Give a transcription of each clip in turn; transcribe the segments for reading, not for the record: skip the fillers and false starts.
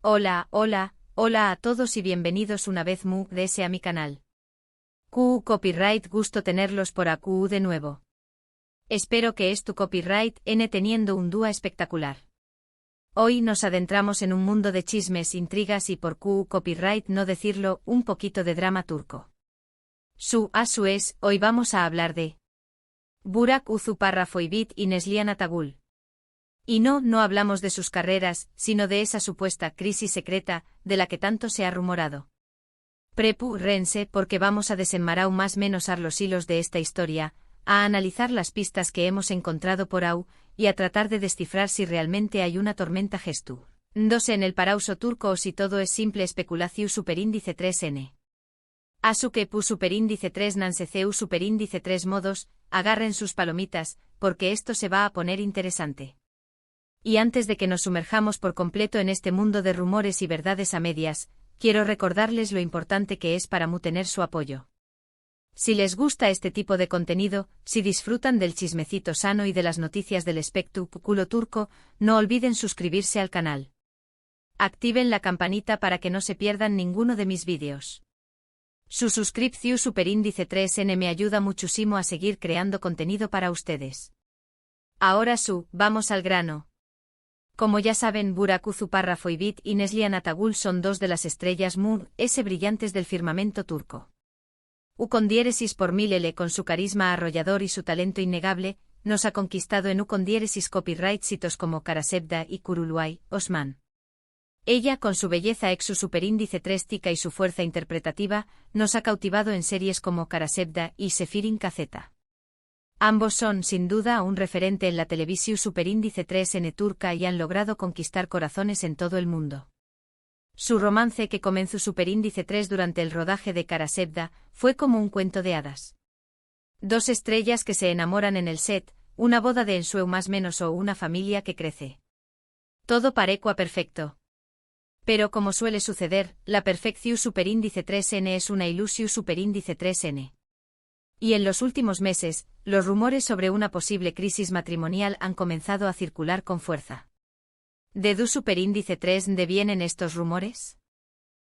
Hola a todos y bienvenidos una vez más a mi canal. Copyright, gusto tenerlos por aquí de nuevo. Espero que tu copyright teniendo un día espectacular. Hoy nos adentramos en un mundo de chismes, intrigas y por copyright no decirlo, un poquito de drama turco. Hoy vamos a hablar de Burak Uzuparrafoibit y Neslihan Atagul. Y no hablamos de sus carreras, sino de esa supuesta crisis secreta, de la que tanto se ha rumorado. Prepárense porque vamos a desenmarañar más o menos los hilos de esta historia, a analizar las pistas que hemos encontrado por ahí, y a tratar de descifrar si realmente hay una tormenta gestándose en el parauso turco o si todo es simple especulación. Superíndice 3N. Asuke superíndice 3 nanseceu superíndice 3 modos, agarren sus palomitas, porque esto se va a poner interesante. Y antes de que nos sumerjamos por completo en este mundo de rumores y verdades a medias, quiero recordarles lo importante que es para mí tener su apoyo. Si les gusta este tipo de contenido, si disfrutan del chismecito sano y de las noticias del espectáculo turco, no olviden suscribirse al canal. Activen la campanita para que no se pierdan ninguno de mis vídeos. Su suscripción superíndice 3N me ayuda muchísimo a seguir creando contenido para ustedes. Ahora vamos al grano. Como ya saben, Burak Uzuparrafoibit y Neslihan Atagul son dos de las estrellas brillantes del firmamento turco. Con diéresis por mil con su carisma arrollador y su talento innegable, nos ha conquistado en con diéresis copyright hitos como Karasevda y Kuruluay, Osman. Ella, con su belleza su superíndice 3 tica y su fuerza interpretativa, nos ha cautivado en series como Karasevda y Sefirin Kazeta. Ambos son, sin duda, un referente en la televisión superíndice 3N turca y han logrado conquistar corazones en todo el mundo. Su romance, que comenzó superíndice 3 durante el rodaje de Karasevda, fue como un cuento de hadas. Dos estrellas que se enamoran en el set, una boda de ensueño más menos o una familia que crece. Todo parecua perfecto. Pero como suele suceder, la perfección superíndice 3N es una ilusión superíndice 3N. Y en los últimos meses, los rumores sobre una posible crisis matrimonial han comenzado a circular con fuerza. ¿De dónde superíndice 3 vienen estos rumores?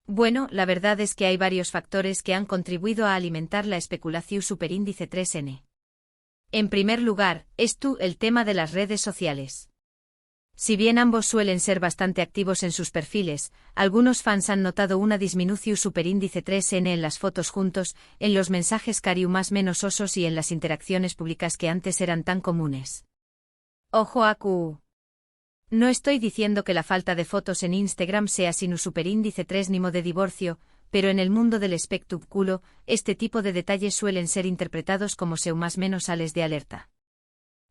Bueno, la verdad es que hay varios factores que han contribuido a alimentar la especulación superíndice 3N. En primer lugar, el tema de las redes sociales. Si bien ambos suelen ser bastante activos en sus perfiles, algunos fans han notado una disminución superíndice 3N en las fotos juntos, en los mensajes cariu más menos osos y en las interacciones públicas que antes eran tan comunes. Ojo a No estoy diciendo que la falta de fotos en Instagram sea sin un superíndice 3 ni de divorcio, pero en el mundo del espectáculo, este tipo de detalles suelen ser interpretados como más menos sales de alerta.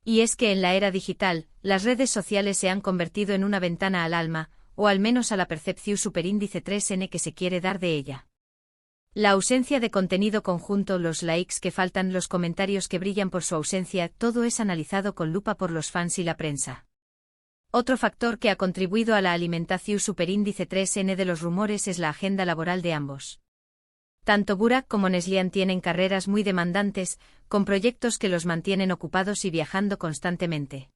Y es que en la era digital, las redes sociales se han convertido en una ventana al alma, o al menos a la percepción superíndice 3N que se quiere dar de ella. La ausencia de contenido conjunto, los likes que faltan, los comentarios que brillan por su ausencia, todo es analizado con lupa por los fans y la prensa. Otro factor que ha contribuido a la alimentación superíndice 3N de los rumores es la agenda laboral de ambos. Tanto Burak como Neslihan tienen carreras muy demandantes, con proyectos que los mantienen ocupados y viajando constantemente.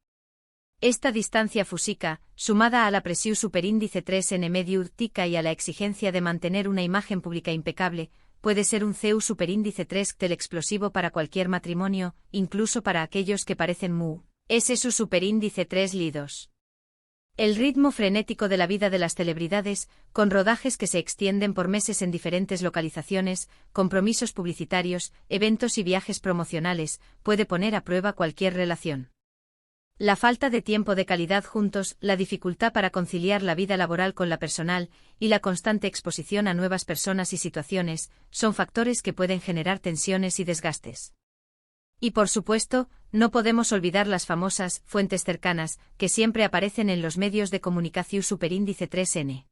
Esta distancia física, sumada a la presión superíndice 3N medio tica y a la exigencia de mantener una imagen pública impecable, puede ser un superíndice 3 explosivo para cualquier matrimonio, incluso para aquellos que parecen su superíndice 3 lidos. El ritmo frenético de la vida de las celebridades, con rodajes que se extienden por meses en diferentes localizaciones, compromisos publicitarios, eventos y viajes promocionales, puede poner a prueba cualquier relación. La falta de tiempo de calidad juntos, la dificultad para conciliar la vida laboral con la personal, y la constante exposición a nuevas personas y situaciones, son factores que pueden generar tensiones y desgastes. Y por supuesto, no podemos olvidar las famosas fuentes cercanas, que siempre aparecen en los medios de comunicación superíndice 3N.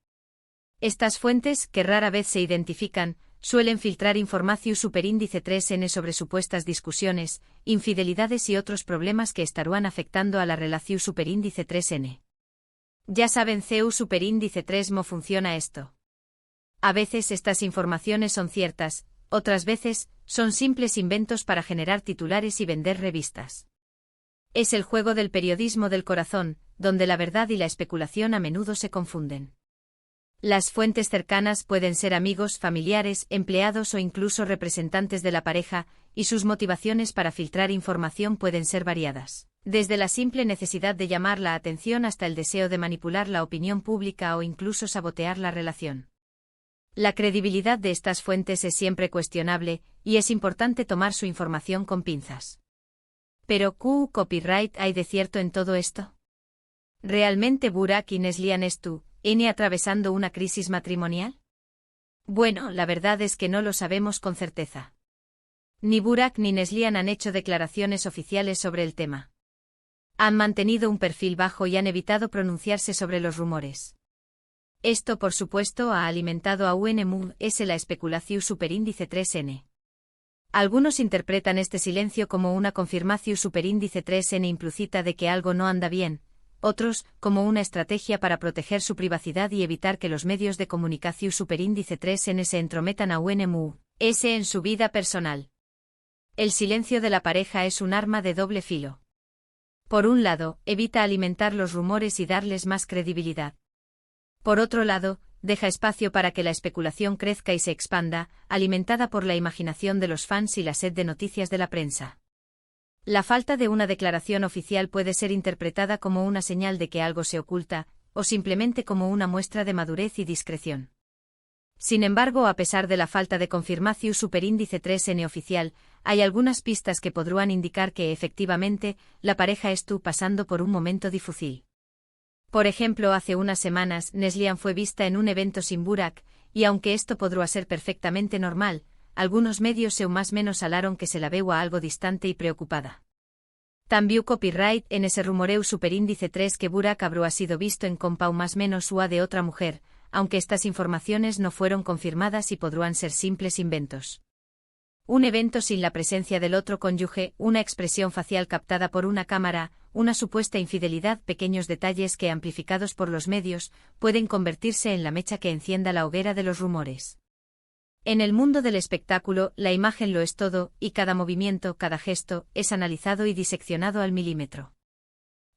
Estas fuentes, que rara vez se identifican, suelen filtrar información superíndice 3N sobre supuestas discusiones, infidelidades y otros problemas que estarán afectando a la relación superíndice 3N. Ya saben superíndice 3 ¿cómo funciona esto? A veces estas informaciones son ciertas, otras veces, son simples inventos para generar titulares y vender revistas. Es el juego del periodismo del corazón, donde la verdad y la especulación a menudo se confunden. Las fuentes cercanas pueden ser amigos, familiares, empleados o incluso representantes de la pareja, y sus motivaciones para filtrar información pueden ser variadas, desde la simple necesidad de llamar la atención hasta el deseo de manipular la opinión pública o incluso sabotear la relación. La credibilidad de estas fuentes es siempre cuestionable, y es importante tomar su información con pinzas. Pero, ¿qué copyright hay de cierto en todo esto? ¿Realmente Burak y Neslihan están atravesando una crisis matrimonial? Bueno, la verdad es que no lo sabemos con certeza. Ni Burak ni Neslihan han hecho declaraciones oficiales sobre el tema. Han mantenido un perfil bajo y han evitado pronunciarse sobre los rumores. Esto, por supuesto, ha alimentado a UNMUS la especulación superíndice 3N. Algunos interpretan este silencio como una confirmación superíndice 3N implícita de que algo no anda bien, otros, como una estrategia para proteger su privacidad y evitar que los medios de comunicación superíndice 3N se entrometan a UNMUS en su vida personal. El silencio de la pareja es un arma de doble filo. Por un lado, evita alimentar los rumores y darles más credibilidad. Por otro lado, deja espacio para que la especulación crezca y se expanda, alimentada por la imaginación de los fans y la sed de noticias de la prensa. La falta de una declaración oficial puede ser interpretada como una señal de que algo se oculta, o simplemente como una muestra de madurez y discreción. Sin embargo, a pesar de la falta de confirmación superíndice 3N oficial, hay algunas pistas que podrían indicar que efectivamente, la pareja estuvo pasando por un momento difícil. Por ejemplo, hace unas semanas, Neslihan fue vista en un evento sin Burak, y aunque esto podría ser perfectamente normal, algunos medios más menos alaron que se la veu a algo distante y preocupada. También copyright en ese rumoreu superíndice 3 que Burak habría sido visto en compau más menos ua de otra mujer, aunque estas informaciones no fueron confirmadas y podrían ser simples inventos. Un evento sin la presencia del otro cónyuge, una expresión facial captada por una cámara, una supuesta infidelidad, pequeños detalles que, amplificados por los medios, pueden convertirse en la mecha que encienda la hoguera de los rumores. En el mundo del espectáculo, la imagen lo es todo, y cada movimiento, cada gesto, es analizado y diseccionado al milímetro.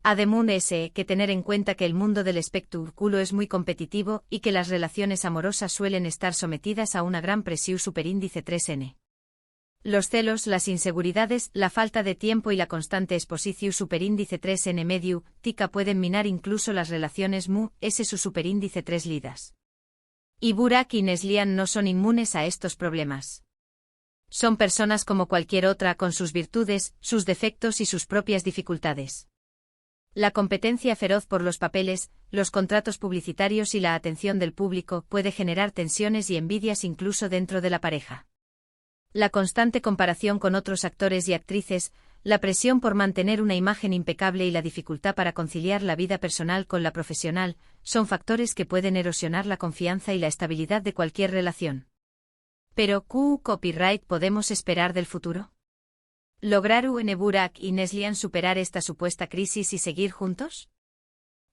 Además que tener en cuenta que el mundo del espectáculo es muy competitivo y que las relaciones amorosas suelen estar sometidas a una gran presión superíndice 3N. Los celos, las inseguridades, la falta de tiempo y la constante exposición superíndice 3N medio, tica pueden minar incluso las relaciones su superíndice 3 lidas. Y Burak y Neslihan no son inmunes a estos problemas. Son personas como cualquier otra con sus virtudes, sus defectos y sus propias dificultades. La competencia feroz por los papeles, los contratos publicitarios y la atención del público puede generar tensiones y envidias incluso dentro de la pareja. La constante comparación con otros actores y actrices, la presión por mantener una imagen impecable y la dificultad para conciliar la vida personal con la profesional, son factores que pueden erosionar la confianza y la estabilidad de cualquier relación. Pero, ¿qué copyright podemos esperar del futuro? ¿Lograron Burak y Neslihan superar esta supuesta crisis y seguir juntos?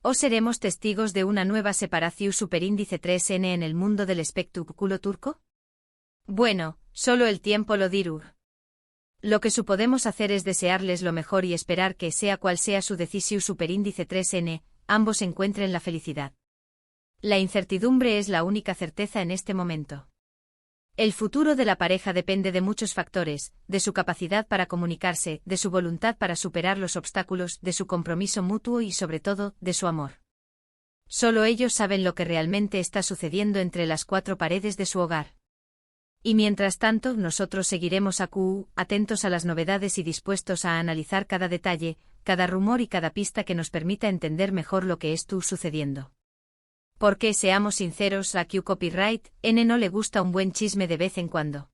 ¿O seremos testigos de una nueva separación superíndice 3N en el mundo del espectáculo turco? Bueno, solo el tiempo lo dirá. Lo que podemos hacer es desearles lo mejor y esperar que, sea cual sea su decisión superíndice 3N, ambos encuentren la felicidad. La incertidumbre es la única certeza en este momento. El futuro de la pareja depende de muchos factores, de su capacidad para comunicarse, de su voluntad para superar los obstáculos, de su compromiso mutuo y sobre todo, de su amor. Solo ellos saben lo que realmente está sucediendo entre las cuatro paredes de su hogar. Y mientras tanto, nosotros seguiremos atentos a las novedades y dispuestos a analizar cada detalle, cada rumor y cada pista que nos permita entender mejor lo que está sucediendo. Porque, seamos sinceros, a copyright no le gusta un buen chisme de vez en cuando.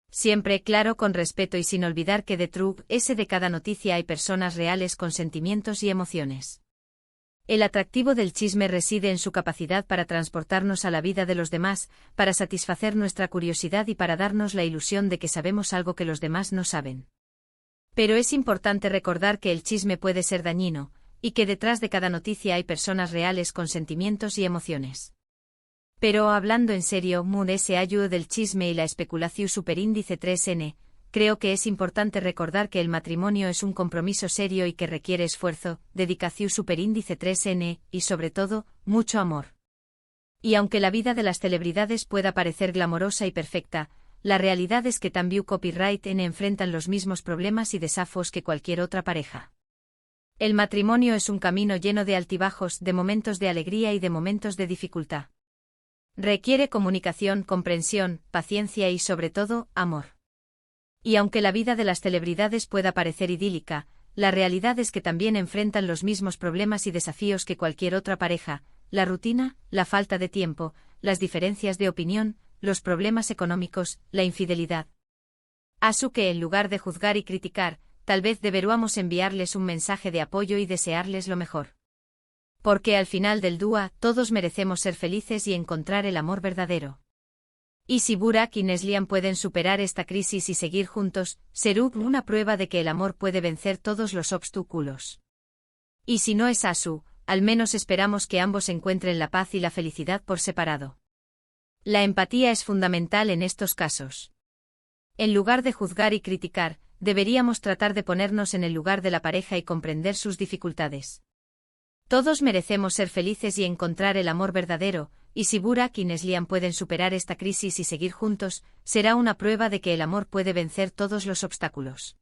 Siempre claro, con respeto y sin olvidar que detrás de cada noticia hay personas reales con sentimientos y emociones. El atractivo del chisme reside en su capacidad para transportarnos a la vida de los demás, para satisfacer nuestra curiosidad y para darnos la ilusión de que sabemos algo que los demás no saben. Pero es importante recordar que el chisme puede ser dañino, y que detrás de cada noticia hay personas reales con sentimientos y emociones. Pero hablando en serio, ese ayudo del chisme y la especulación superíndice 3N, creo que es importante recordar que el matrimonio es un compromiso serio y que requiere esfuerzo, dedicación superíndice 3N, y sobre todo, mucho amor. Y aunque la vida de las celebridades pueda parecer glamorosa y perfecta, la realidad es que también Copyright N enfrentan los mismos problemas y desafíos que cualquier otra pareja. El matrimonio es un camino lleno de altibajos, de momentos de alegría y de momentos de dificultad. Requiere comunicación, comprensión, paciencia y, sobre todo, amor. Y aunque la vida de las celebridades pueda parecer idílica, la realidad es que también enfrentan los mismos problemas y desafíos que cualquier otra pareja: la rutina, la falta de tiempo, las diferencias de opinión, los problemas económicos, la infidelidad. Así que en lugar de juzgar y criticar, tal vez deberíamos enviarles un mensaje de apoyo y desearles lo mejor. Porque al final del día, todos merecemos ser felices y encontrar el amor verdadero. Y si Burak y Neslihan pueden superar esta crisis y seguir juntos, será una prueba de que el amor puede vencer todos los obstáculos. Y si no es así, al menos esperamos que ambos encuentren la paz y la felicidad por separado. La empatía es fundamental en estos casos. En lugar de juzgar y criticar, deberíamos tratar de ponernos en el lugar de la pareja y comprender sus dificultades. Todos merecemos ser felices y encontrar el amor verdadero, y si Burak y Neslihan pueden superar esta crisis y seguir juntos, será una prueba de que el amor puede vencer todos los obstáculos.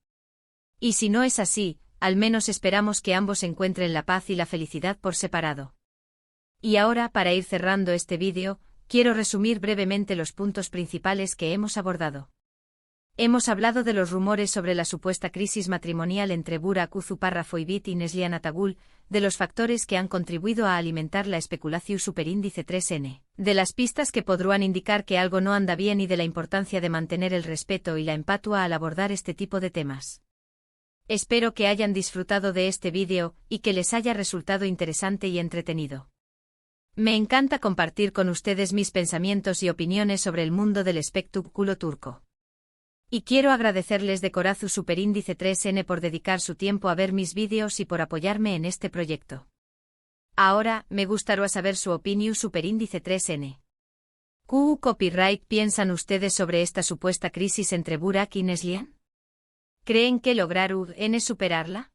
Y si no es así, al menos esperamos que ambos encuentren la paz y la felicidad por separado. Y ahora, para ir cerrando este vídeo, quiero resumir brevemente los puntos principales que hemos abordado. Hemos hablado de los rumores sobre la supuesta crisis matrimonial entre Burak Uzupárrafo-Ibit y Neslihan Atagul, de los factores que han contribuido a alimentar la especulación superíndice 3N, de las pistas que podrían indicar que algo no anda bien y de la importancia de mantener el respeto y la empatía al abordar este tipo de temas. Espero que hayan disfrutado de este vídeo y que les haya resultado interesante y entretenido. Me encanta compartir con ustedes mis pensamientos y opiniones sobre el mundo del espectáculo turco. Y quiero agradecerles de corazón Superíndice 3N por dedicar su tiempo a ver mis vídeos y por apoyarme en este proyecto. Ahora, me gustaría saber su opinión Superíndice 3N. ¿Qué copyright piensan ustedes sobre esta supuesta crisis entre Burak y Neslihan? ¿Creen que lograron superarla?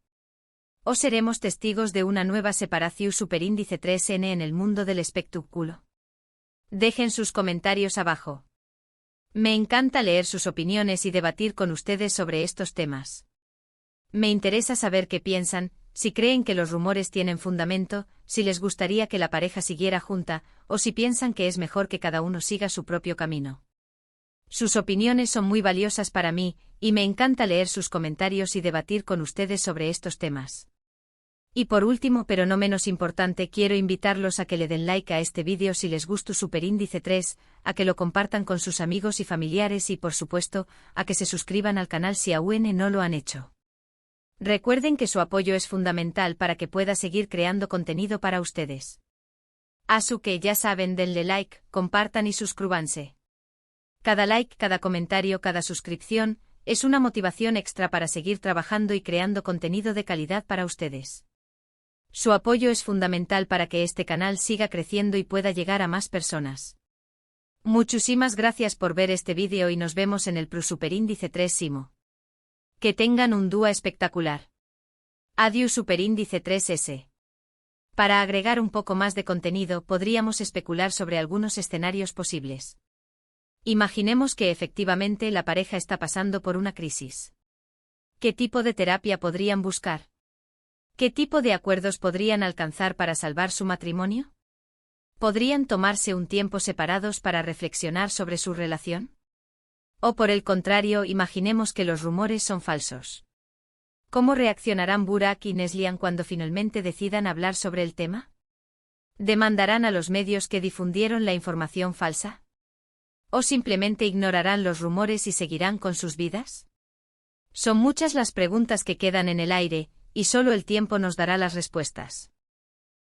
¿O seremos testigos de una nueva separación Superíndice 3N en el mundo del espectáculo? Dejen sus comentarios abajo. Me encanta leer sus opiniones y debatir con ustedes sobre estos temas. Me interesa saber qué piensan, si creen que los rumores tienen fundamento, si les gustaría que la pareja siguiera junta, o si piensan que es mejor que cada uno siga su propio camino. Sus opiniones son muy valiosas para mí, y me encanta leer sus comentarios y debatir con ustedes sobre estos temas. Y por último, pero no menos importante, quiero invitarlos a que le den like a este vídeo si les gustó Superíndice 3, a que lo compartan con sus amigos y familiares y, por supuesto, a que se suscriban al canal si aún no lo han hecho. Recuerden que su apoyo es fundamental para que pueda seguir creando contenido para ustedes. Así que ya saben, denle like, compartan y suscríbanse. Cada like, cada comentario, cada suscripción, es una motivación extra para seguir trabajando y creando contenido de calidad para ustedes. Su apoyo es fundamental para que este canal siga creciendo y pueda llegar a más personas. Muchísimas gracias por ver este vídeo y nos vemos en el Superíndice 3 Simo. Que tengan un día espectacular. Adiós Superíndice 3S. Para agregar un poco más de contenido podríamos especular sobre algunos escenarios posibles. Imaginemos que efectivamente la pareja está pasando por una crisis. ¿Qué tipo de terapia podrían buscar? ¿Qué tipo de acuerdos podrían alcanzar para salvar su matrimonio? ¿Podrían tomarse un tiempo separados para reflexionar sobre su relación? O por el contrario, imaginemos que los rumores son falsos. ¿Cómo reaccionarán Burak y Neslihan cuando finalmente decidan hablar sobre el tema? ¿Demandarán a los medios que difundieron la información falsa? ¿O simplemente ignorarán los rumores y seguirán con sus vidas? Son muchas las preguntas que quedan en el aire, y solo el tiempo nos dará las respuestas.